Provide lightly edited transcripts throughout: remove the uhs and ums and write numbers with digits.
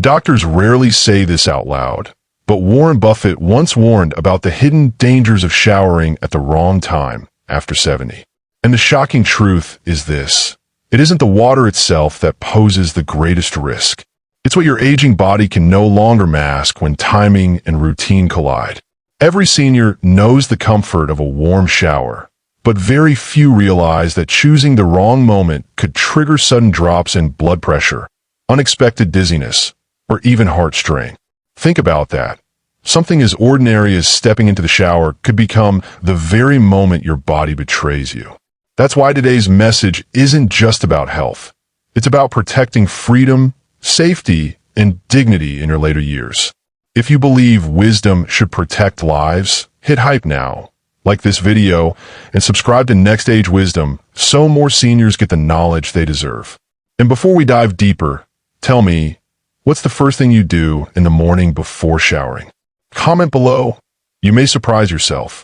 Doctors rarely say this out loud, but Warren Buffett once warned about the hidden dangers of showering at the wrong time after 70. And the shocking truth is this: it isn't the water itself that poses the greatest risk. It's what your aging body can no longer mask when timing and routine collide. Every senior knows the comfort of a warm shower, but very few realize that choosing the wrong moment could trigger sudden drops in blood pressure, unexpected dizziness, or even heart strain. Think about that. Something as ordinary as stepping into the shower could become the very moment your body betrays you. That's why today's message isn't just about health. It's about protecting freedom, safety, and dignity in your later years. If you believe wisdom should protect lives, hit hype now, like this video, and subscribe to Next Age Wisdom so more seniors get the knowledge they deserve. And before we dive deeper, tell me, what's the first thing you do in the morning before showering? Comment below. You may surprise yourself.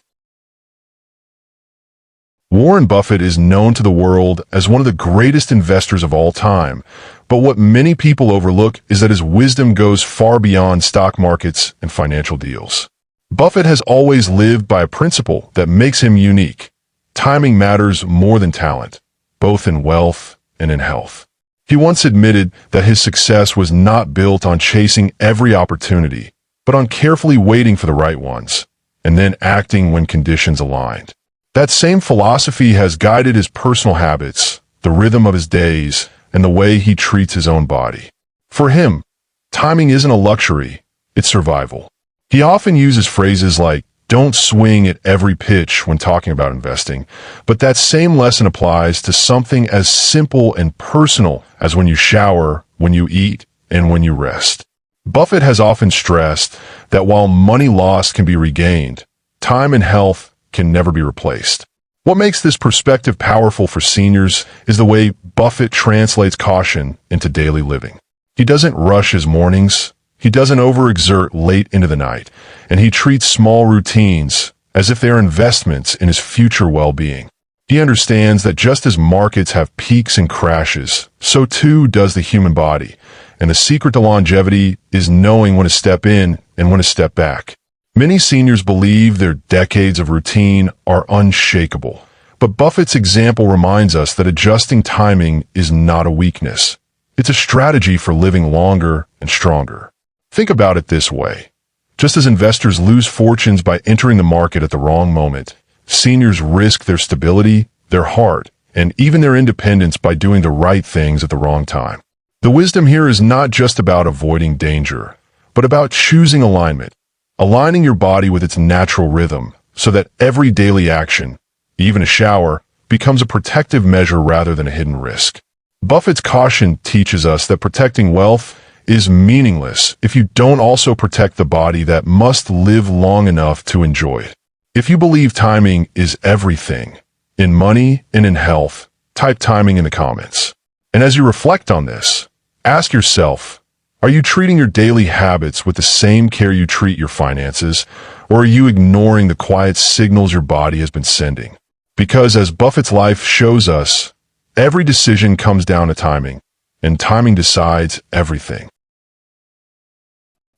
Warren Buffett is known to the world as one of the greatest investors of all time, but what many people overlook is that his wisdom goes far beyond stock markets and financial deals. Buffett has always lived by a principle that makes him unique. Timing matters more than talent, both in wealth and in health. He once admitted that his success was not built on chasing every opportunity, but on carefully waiting for the right ones, and then acting when conditions aligned. That same philosophy has guided his personal habits, the rhythm of his days, and the way he treats his own body. For him, timing isn't a luxury, it's survival. He often uses phrases like, "Don't swing at every pitch" when talking about investing, but that same lesson applies to something as simple and personal as when you shower, when you eat, and when you rest. Buffett has often stressed that while money lost can be regained, time and health can never be replaced. What makes this perspective powerful for seniors is the way Buffett translates caution into daily living. He doesn't rush his mornings, he doesn't overexert late into the night, and he treats small routines as if they are investments in his future well-being. He understands that just as markets have peaks and crashes, so too does the human body, and the secret to longevity is knowing when to step in and when to step back. Many seniors believe their decades of routine are unshakable, but Buffett's example reminds us that adjusting timing is not a weakness. It's a strategy for living longer and stronger. Think about it this way. Just as investors lose fortunes by entering the market at the wrong moment, seniors risk their stability, their heart, and even their independence by doing the right things at the wrong time. The wisdom here is not just about avoiding danger, but about choosing alignment, aligning your body with its natural rhythm so that every daily action, even a shower, becomes a protective measure rather than a hidden risk. Buffett's caution teaches us that protecting wealth is meaningless if you don't also protect the body that must live long enough to enjoy it. If you believe timing is everything, in money and in health, type timing in the comments. And as you reflect on this, ask yourself, are you treating your daily habits with the same care you treat your finances, or are you ignoring the quiet signals your body has been sending? Because as Buffett's life shows us, every decision comes down to timing, and timing decides everything.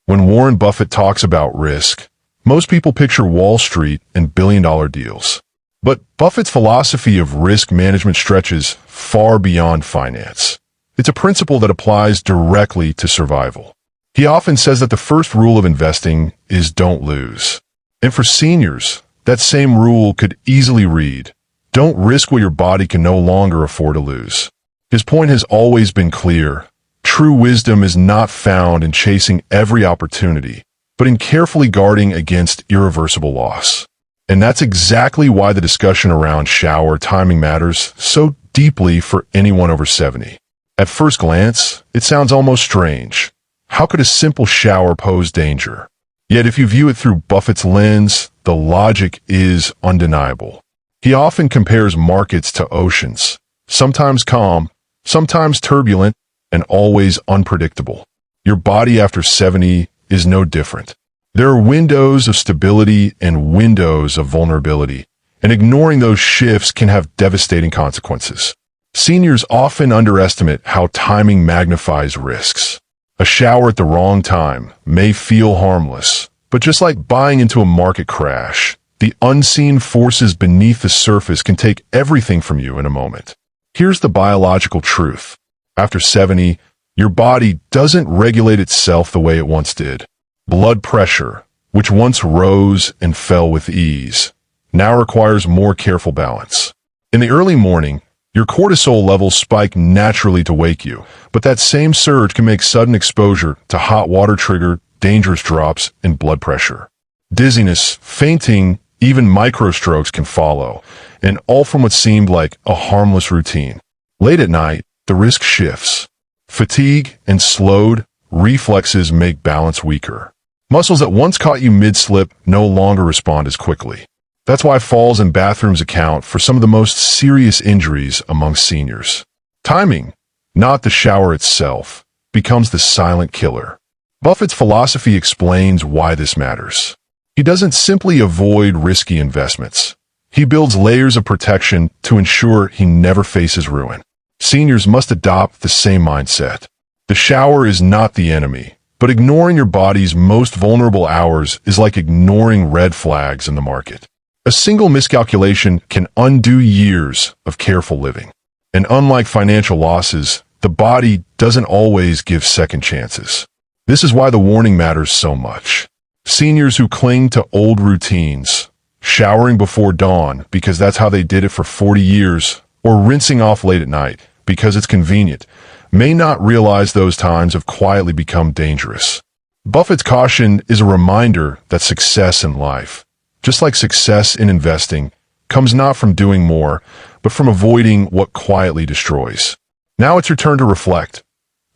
When Warren Buffett talks about risk, most people picture Wall Street and billion-dollar deals. But Buffett's philosophy of risk management stretches far beyond finance. It's a principle that applies directly to survival. He often says that the first rule of investing is don't lose. And for seniors, that same rule could easily read, don't risk what your body can no longer afford to lose. His point has always been clear. True wisdom is not found in chasing every opportunity, but in carefully guarding against irreversible loss. And that's exactly why the discussion around shower timing matters so deeply for anyone over 70. At first glance, it sounds almost strange. How could a simple shower pose danger? Yet if you view it through Buffett's lens, the logic is undeniable. He often compares markets to oceans, sometimes calm, sometimes turbulent, and always unpredictable. Your body after 70 is no different. There are windows of stability and windows of vulnerability, and ignoring those shifts can have devastating consequences. Seniors often underestimate how timing magnifies risks. A shower at the wrong time may feel harmless, but just like buying into a market crash, the unseen forces beneath the surface can take everything from you in a moment. Here's the biological truth. After 70, your body doesn't regulate itself the way it once did. Blood pressure, which once rose and fell with ease, now requires more careful balance. In the early morning, your cortisol levels spike naturally to wake you, but that same surge can make sudden exposure to hot water trigger dangerous drops in blood pressure. Dizziness, fainting, even microstrokes can follow, and all from what seemed like a harmless routine. Late at night, the risk shifts. Fatigue and slowed reflexes make balance weaker. Muscles that once caught you mid-slip no longer respond as quickly. That's why falls in bathrooms account for some of the most serious injuries among seniors. Timing, not the shower itself, becomes the silent killer. Buffett's philosophy explains why this matters. He doesn't simply avoid risky investments. He builds layers of protection to ensure he never faces ruin. Seniors must adopt the same mindset. The shower is not the enemy, but ignoring your body's most vulnerable hours is like ignoring red flags in the market. A single miscalculation can undo years of careful living. And unlike financial losses, the body doesn't always give second chances. This is why the warning matters so much. Seniors who cling to old routines, showering before dawn because that's how they did it for 40 years, or rinsing off late at night because it's convenient, may not realize those times have quietly become dangerous. Buffett's caution is a reminder that success in life, just like success in investing, comes not from doing more, but from avoiding what quietly destroys. Now it's your turn to reflect.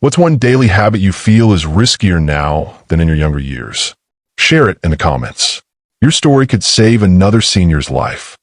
What's one daily habit you feel is riskier now than in your younger years? Share it in the comments. Your story could save another senior's life.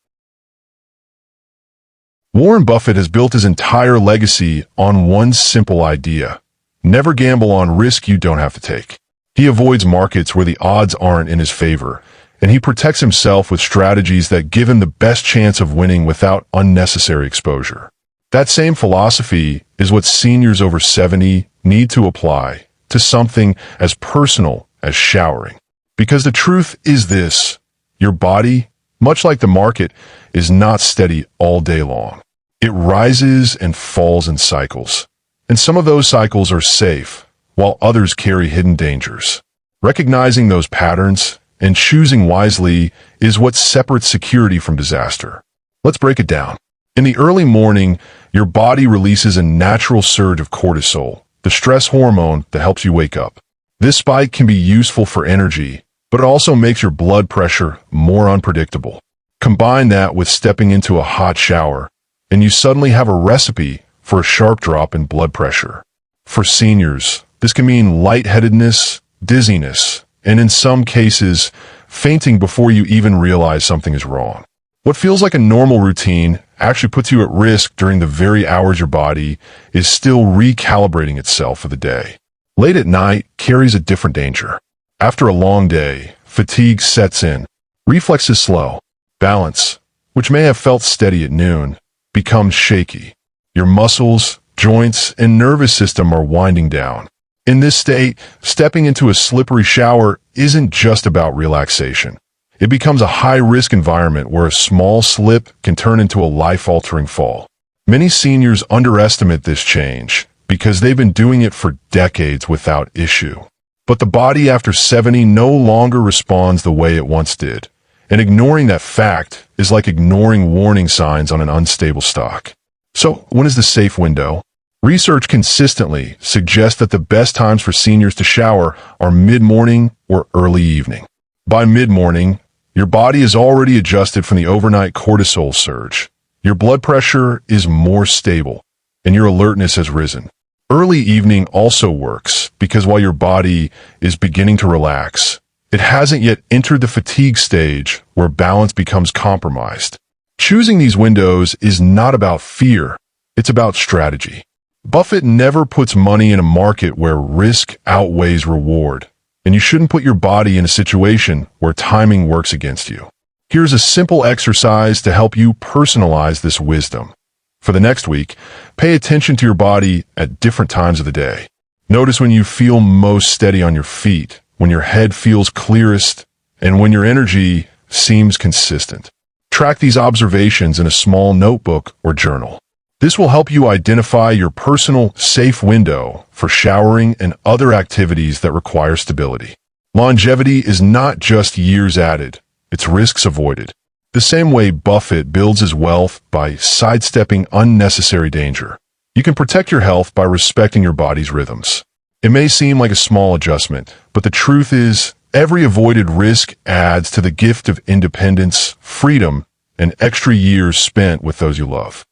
Warren Buffett has built his entire legacy on one simple idea. Never gamble on risk you don't have to take. He avoids markets where the odds aren't in his favor, and he protects himself with strategies that give him the best chance of winning without unnecessary exposure. That same philosophy is what seniors over 70 need to apply to something as personal as showering. Because the truth is this, your body, much like the market, is not steady all day long. It rises and falls in cycles, and some of those cycles are safe, while others carry hidden dangers. Recognizing those patterns and choosing wisely is what separates security from disaster. Let's break it down. In the early morning, your body releases a natural surge of cortisol, the stress hormone that helps you wake up. This spike can be useful for energy, but it also makes your blood pressure more unpredictable. Combine that with stepping into a hot shower, and you suddenly have a recipe for a sharp drop in blood pressure. For seniors, this can mean lightheadedness, dizziness, and in some cases, fainting before you even realize something is wrong. What feels like a normal routine actually puts you at risk during the very hours your body is still recalibrating itself for the day. Late at night carries a different danger. After a long day, fatigue sets in. Reflexes slow. Balance, which may have felt steady at noon, becomes shaky. Your muscles, joints, and nervous system are winding down. In this state, stepping into a slippery shower isn't just about relaxation. It becomes a high-risk environment where a small slip can turn into a life-altering fall. Many seniors underestimate this change because they've been doing it for decades without issue. But the body after 70 no longer responds the way it once did, and ignoring that fact is like ignoring warning signs on an unstable stock. So, when is the safe window? Research consistently suggests that the best times for seniors to shower are mid-morning or early evening. By mid-morning, your body is already adjusted from the overnight cortisol surge. Your blood pressure is more stable, and your alertness has risen. Early evening also works because while your body is beginning to relax, it hasn't yet entered the fatigue stage where balance becomes compromised. Choosing these windows is not about fear, it's about strategy. Buffett never puts money in a market where risk outweighs reward, and you shouldn't put your body in a situation where timing works against you. Here's a simple exercise to help you personalize this wisdom. For the next week, pay attention to your body at different times of the day. Notice when you feel most steady on your feet, when your head feels clearest, and when your energy seems consistent. Track these observations in a small notebook or journal. This will help you identify your personal safe window for showering and other activities that require stability. Longevity is not just years added, it's risks avoided. The same way Buffett builds his wealth by sidestepping unnecessary danger. You can protect your health by respecting your body's rhythms. It may seem like a small adjustment, but the truth is, every avoided risk adds to the gift of independence, freedom, and extra years spent with those you love.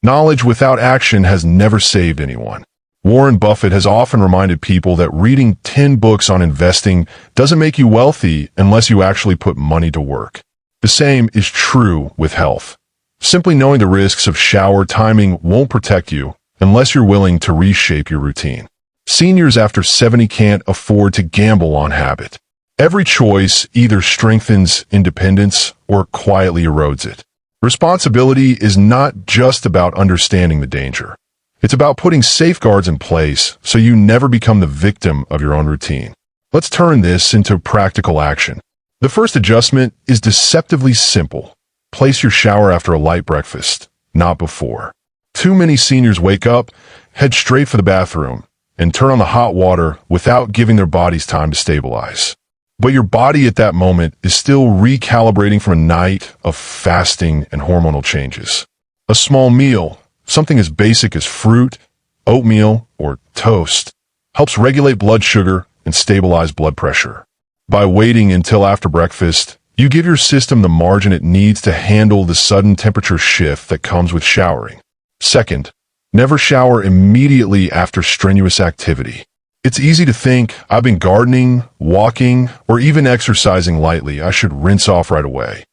Knowledge without action has never saved anyone. Warren Buffett has often reminded people that reading 10 books on investing doesn't make you wealthy unless you actually put money to work. The same is true with health. Simply knowing the risks of shower timing won't protect you unless you're willing to reshape your routine. Seniors after 70 can't afford to gamble on habit. Every choice either strengthens independence or quietly erodes it. Responsibility is not just about understanding the danger. It's about putting safeguards in place so you never become the victim of your own routine. Let's turn this into practical action. The first adjustment is deceptively simple. Place your shower after a light breakfast, not before. Too many seniors wake up, head straight for the bathroom, and turn on the hot water without giving their bodies time to stabilize. But your body at that moment is still recalibrating from a night of fasting and hormonal changes. A small meal, something as basic as fruit, oatmeal, or toast, helps regulate blood sugar and stabilize blood pressure. By waiting until after breakfast, you give your system the margin it needs to handle the sudden temperature shift that comes with showering. Second, never shower immediately after strenuous activity. It's easy to think, I've been gardening, walking, or even exercising lightly, I should rinse off right away.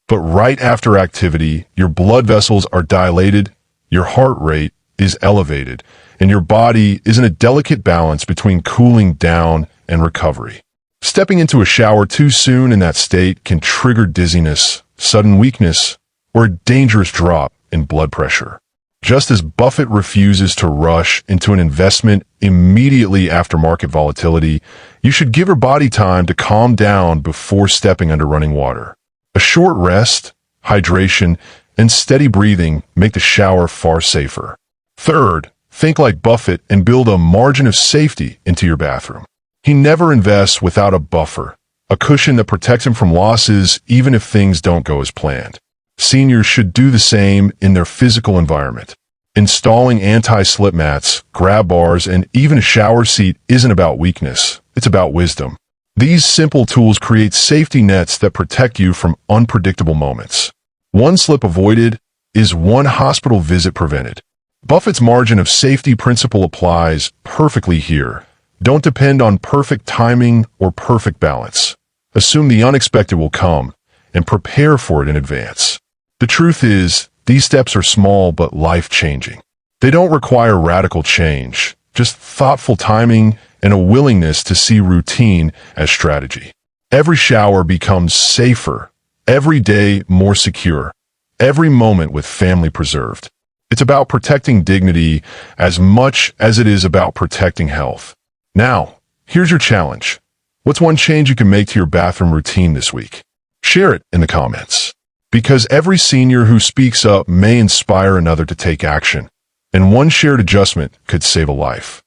But right after activity, your blood vessels are dilated, your heart rate is elevated, and your body is in a delicate balance between cooling down and recovery. Stepping into a shower too soon in that state can trigger dizziness, sudden weakness, or a dangerous drop in blood pressure. Just as Buffett refuses to rush into an investment immediately after market volatility, you should give your body time to calm down before stepping under running water. A short rest, hydration, and steady breathing make the shower far safer. Third, think like Buffett and build a margin of safety into your bathroom. He never invests without a buffer, a cushion that protects him from losses even if things don't go as planned. Seniors should do the same in their physical environment. Installing anti-slip mats, grab bars, and even a shower seat isn't about weakness, it's about wisdom. These simple tools create safety nets that protect you from unpredictable moments. One slip avoided is one hospital visit prevented. Buffett's margin of safety principle applies perfectly here. Don't depend on perfect timing or perfect balance. Assume the unexpected will come and prepare for it in advance. The truth is, these steps are small but life-changing. They don't require radical change, just thoughtful timing and a willingness to see routine as strategy. Every shower becomes safer, every day more secure, every moment with family preserved. It's about protecting dignity as much as it is about protecting health. Now, here's your challenge. What's one change you can make to your bathroom routine this week? Share it in the comments. Because every senior who speaks up may inspire another to take action, and one shared adjustment could save a life.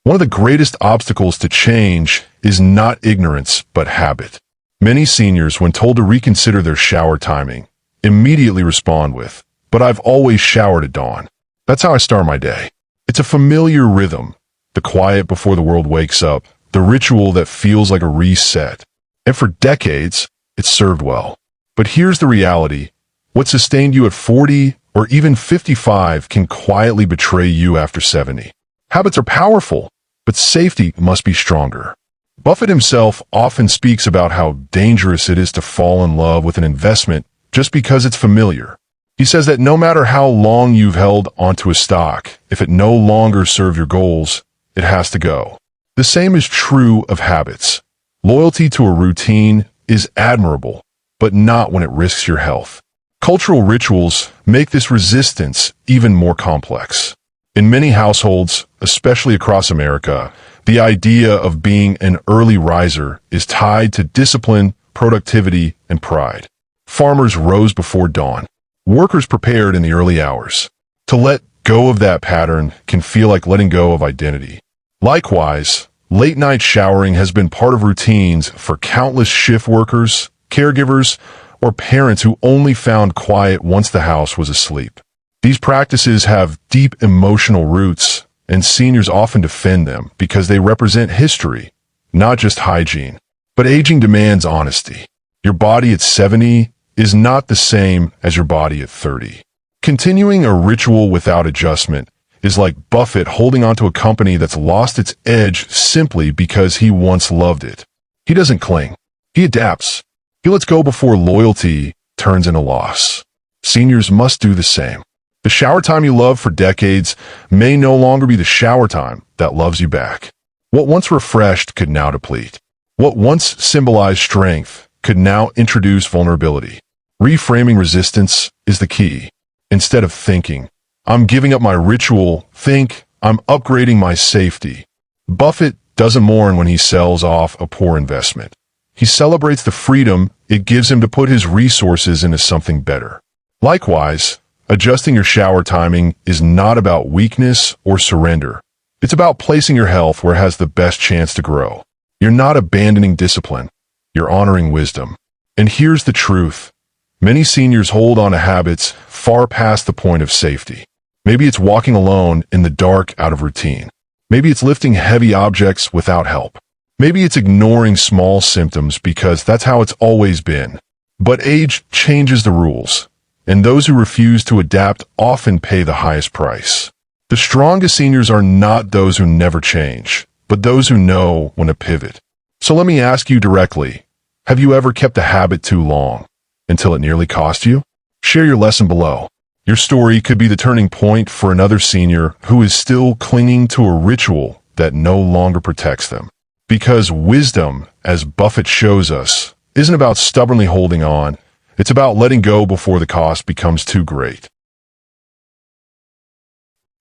One of the greatest obstacles to change is not ignorance, but habit. Many seniors, when told to reconsider their shower timing, immediately respond with, "But I've always showered at dawn. That's how I start my day." It's a familiar rhythm, the quiet before the world wakes up, the ritual that feels like a reset. And for decades, it's served well. But here's the reality. What sustained you at 40 or even 55 can quietly betray you after 70. Habits are powerful, but safety must be stronger. Buffett himself often speaks about how dangerous it is to fall in love with an investment just because it's familiar. He says that no matter how long you've held onto a stock, if it no longer serves your goals, it has to go. The same is true of habits. Loyalty to a routine is admirable, but not when it risks your health. Cultural rituals make this resistance even more complex. In many households, especially across America, the idea of being an early riser is tied to discipline, productivity, and pride. Farmers rose before dawn. Workers prepared in the early hours. To let go of that pattern can feel like letting go of identity. Likewise, late-night showering has been part of routines for countless shift workers, caregivers, or parents who only found quiet once the house was asleep. These practices have deep emotional roots, and seniors often defend them because they represent history, not just hygiene. But aging demands honesty. Your body at 70 is not the same as your body at 30. Continuing a ritual without adjustment is like Buffett holding onto a company that's lost its edge simply because he once loved it. He doesn't cling. He adapts. He lets go before loyalty turns into loss. Seniors must do the same. The shower time you loved for decades may no longer be the shower time that loves you back. What once refreshed could now deplete. What once symbolized strength could now introduce vulnerability. Reframing resistance is the key. Instead of thinking, "I'm giving up my ritual," think, "I'm upgrading my safety." Buffett doesn't mourn when he sells off a poor investment. He celebrates the freedom it gives him to put his resources into something better. Likewise, adjusting your shower timing is not about weakness or surrender. It's about placing your health where it has the best chance to grow. You're not abandoning discipline. You're honoring wisdom. And here's the truth. Many seniors hold on to habits far past the point of safety. Maybe it's walking alone in the dark out of routine. Maybe it's lifting heavy objects without help. Maybe it's ignoring small symptoms because that's how it's always been. But age changes the rules, and those who refuse to adapt often pay the highest price. The strongest seniors are not those who never change, but those who know when to pivot. So let me ask you directly, have you ever kept a habit too long until it nearly cost you? Share your lesson below. Your story could be the turning point for another senior who is still clinging to a ritual that no longer protects them. Because wisdom, as Buffett shows us, isn't about stubbornly holding on. It's about letting go before the cost becomes too great.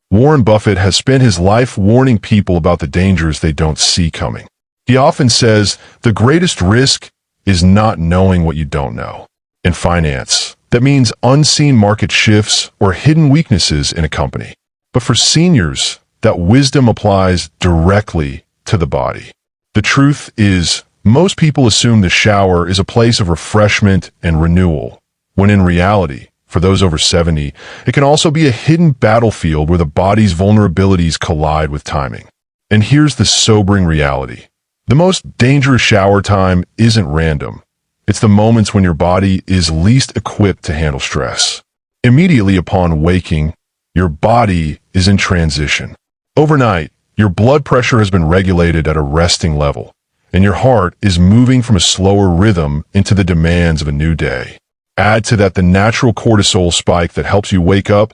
Warren Buffett has spent his life warning people about the dangers they don't see coming. He often says, the greatest risk is not knowing what you don't know. In finance, that means unseen market shifts or hidden weaknesses in a company. But for seniors, that wisdom applies directly to the body. The truth is, most people assume the shower is a place of refreshment and renewal, when in reality, for those over 70, it can also be a hidden battlefield where the body's vulnerabilities collide with timing. And here's the sobering reality. The most dangerous shower time isn't random. It's the moments when your body is least equipped to handle stress. Immediately upon waking, your body is in transition. Overnight, your blood pressure has been regulated at a resting level, and your heart is moving from a slower rhythm into the demands of a new day. Add to that the natural cortisol spike that helps you wake up,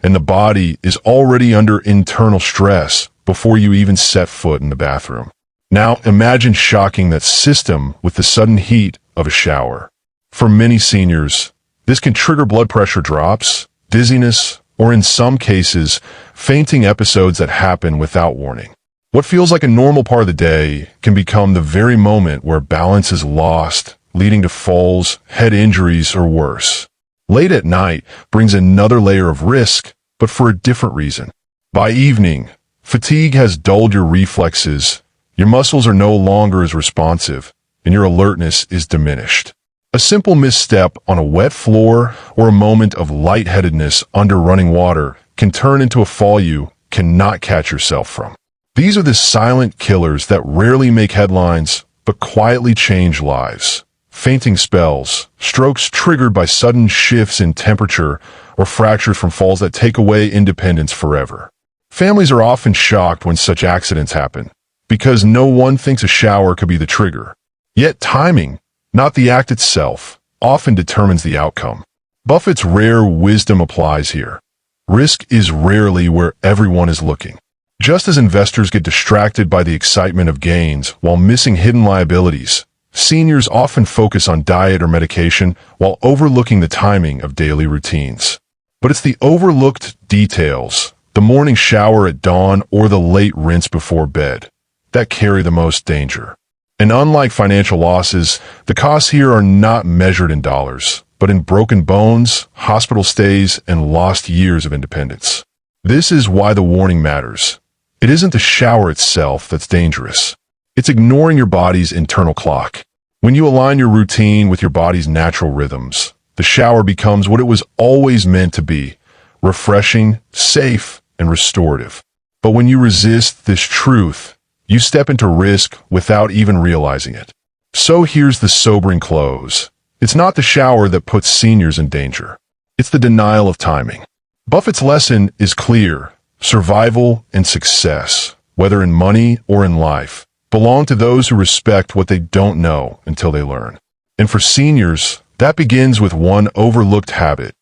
and the body is already under internal stress before you even set foot in the bathroom. Now imagine shocking that system with the sudden heat of a shower. For many seniors, this can trigger blood pressure drops, dizziness, or in some cases, fainting episodes that happen without warning. What feels like a normal part of the day can become the very moment where balance is lost, leading to falls, head injuries, or worse. Late at night brings another layer of risk, but for a different reason. By evening, fatigue has dulled your reflexes, your muscles are no longer as responsive, and your alertness is diminished. A simple misstep on a wet floor or a moment of lightheadedness under running water can turn into a fall you cannot catch yourself from. These are the silent killers that rarely make headlines, but quietly change lives. Fainting spells, strokes triggered by sudden shifts in temperature, or fractures from falls that take away independence forever. Families are often shocked when such accidents happen, because no one thinks a shower could be the trigger. Yet timing, not the act itself, often determines the outcome. Buffett's rare wisdom applies here. Risk is rarely where everyone is looking. Just as investors get distracted by the excitement of gains while missing hidden liabilities, Seniors often focus on diet or medication while overlooking the timing of daily routines. But it's the overlooked details, the morning shower at dawn or the late rinse before bed, that carry the most danger. And unlike financial losses, the costs here are not measured in dollars, but in broken bones, hospital stays, and lost years of independence. This is why the warning matters. It isn't the shower itself that's dangerous. It's ignoring your body's internal clock. When you align your routine with your body's natural rhythms, the shower becomes what it was always meant to be: refreshing, safe, and restorative. But when you resist this truth, you step into risk without even realizing it. So here's the sobering close. It's not the shower that puts seniors in danger. It's the denial of timing. Buffett's lesson is clear. Survival and success, whether in money or in life, belong to those who respect what they don't know until they learn. And for seniors, that begins with one overlooked habit: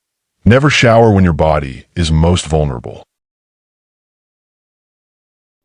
never shower when your body is most vulnerable.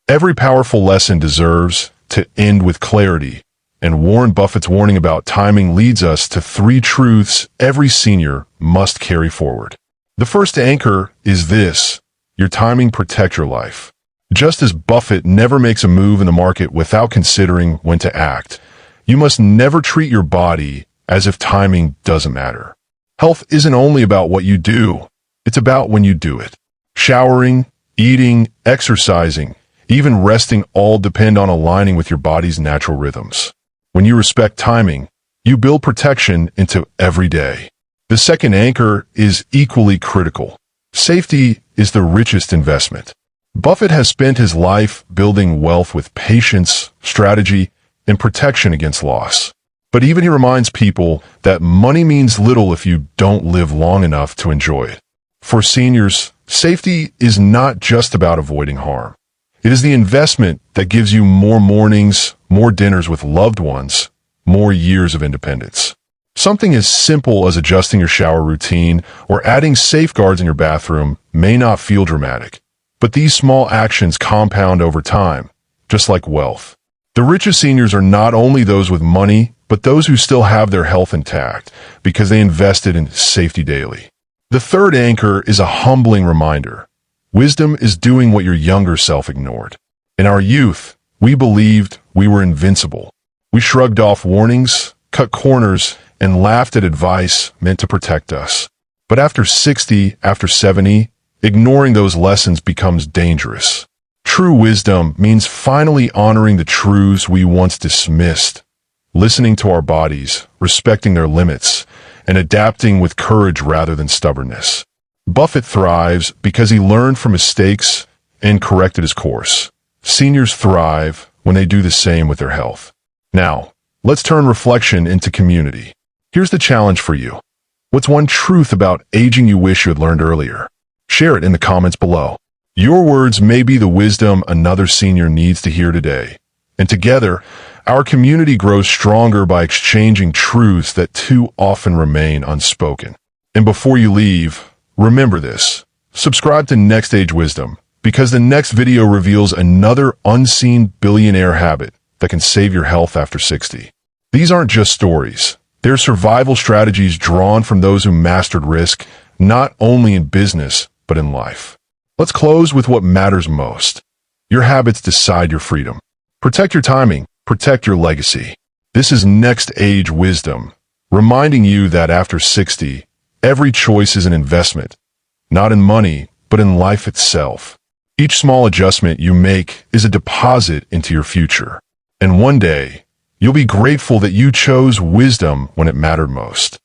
Every powerful lesson deserves to end with clarity, and Warren Buffett's warning about timing leads us to 3 truths every senior must carry forward. The first anchor is this: your timing protects your life. Just as Buffett never makes a move in the market without considering when to act, you must never treat your body as if timing doesn't matter. Health isn't only about what you do, it's about when you do it. Showering, eating, exercising, even resting all depend on aligning with your body's natural rhythms. When you respect timing, you build protection into every day. The second anchor is equally critical. Safety is the richest investment. Buffett has spent his life building wealth with patience, strategy, and protection against loss. But even he reminds people that money means little if you don't live long enough to enjoy it. For seniors, safety is not just about avoiding harm. It is the investment that gives you more mornings, more dinners with loved ones, more years of independence. Something as simple as adjusting your shower routine or adding safeguards in your bathroom may not feel dramatic, but these small actions compound over time, just like wealth. The richest seniors are not only those with money, but those who still have their health intact because they invested in safety daily. The third anchor is a humbling reminder. Wisdom is doing what your younger self ignored. In our youth, we believed we were invincible. We shrugged off warnings, cut corners, and laughed at advice meant to protect us. But after 60, after 70, ignoring those lessons becomes dangerous. True wisdom means finally honoring the truths we once dismissed, listening to our bodies, respecting their limits, and adapting with courage rather than stubbornness. Buffett thrives because he learned from mistakes and corrected his course. Seniors thrive when they do the same with their health. Now, let's turn reflection into community. Here's the challenge for you. What's one truth about aging you wish you had learned earlier? Share it in the comments below. Your words may be the wisdom another senior needs to hear today. And together, our community grows stronger by exchanging truths that too often remain unspoken. And before you leave, remember this. Subscribe to Next Age Wisdom, because the next video reveals another unseen billionaire habit that can save your health after 60. These aren't just stories. They're survival strategies drawn from those who mastered risk, not only in business, but in life. Let's close with what matters most. Your habits decide your freedom. Protect your timing, protect your legacy. This is Next Age Wisdom, reminding you that after 60, every choice is an investment, not in money, but in life itself. Each small adjustment you make is a deposit into your future. And one day, you'll be grateful that you chose wisdom when it mattered most.